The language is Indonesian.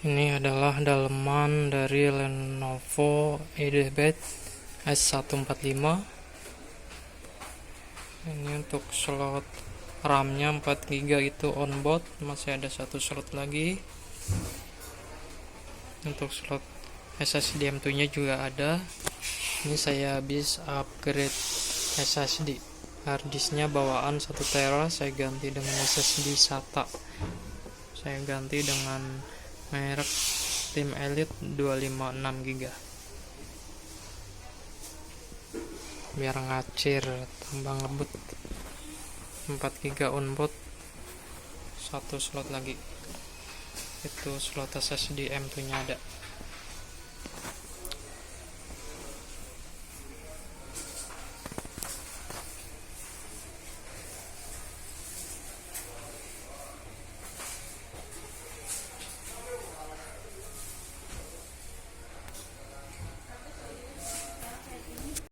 Ini adalah daleman dari Lenovo IdeaPad S145. Ini untuk slot RAM-nya 4 GB itu onboard, masih ada satu slot lagi. Untuk slot SSD M2-nya juga ada. Ini saya habis upgrade SSD. Harddisknya bawaan 1 TB, saya ganti dengan SSD SATA. Saya ganti dengan merek Steam Elite 256 GB. Biar ngacir, tambah ngebut. 4 GB onboard, satu slot lagi. Itu slot SSD M2-nya ada.